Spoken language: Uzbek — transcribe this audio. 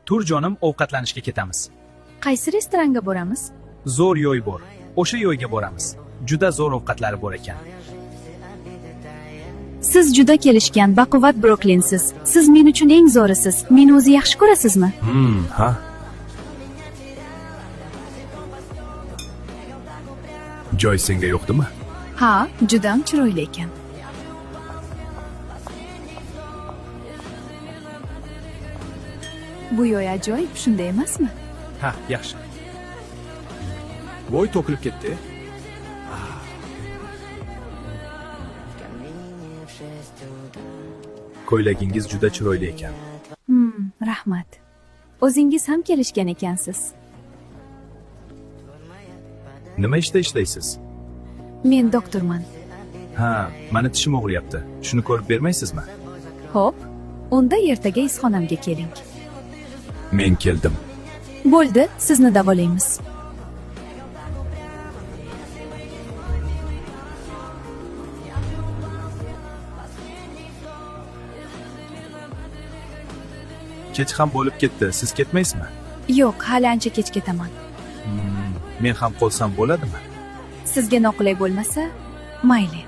Tur jonim, ovqatlanishga ketamiz. Qaysi restoranga boramiz? Zo'r yo'y bor. O'sha yo'yga boramiz. Juda zo'r ovqatlari bor ekan. Siz juda kelishgan, baquvvat Broklinsiz. Siz men uchun eng zo'risiz. Meni o'zi yaxshi ko'rasizmi? Ha. Joy senga yo'qdimi? Ha, judam chiroyli ekan. Bu yo'y ajoyib, shunday emasmi? Ha, yaxshi. Voy, to'kilib ketdi. Ko'ylagingiz juda chiroyli ekan. Rahmat. O'zingiz ham kelishgan ekansiz. Nima ishda ishlaysiz? Men doktorman. Ha, meni tishim og'riyapti. Shuni ko'rib bermaysizmi? Xo'p, unda ertaga izxonamga keling. Men keldim. Bo'ldi, sizni davolaymiz. Kech ham bo'lib ketdi. Siz ketmaysizmi? Yo'q, hali ancha kech ketaman. Men ham qolsam bo'ladimi? Sizga noqulay bo'lmasa, mayli.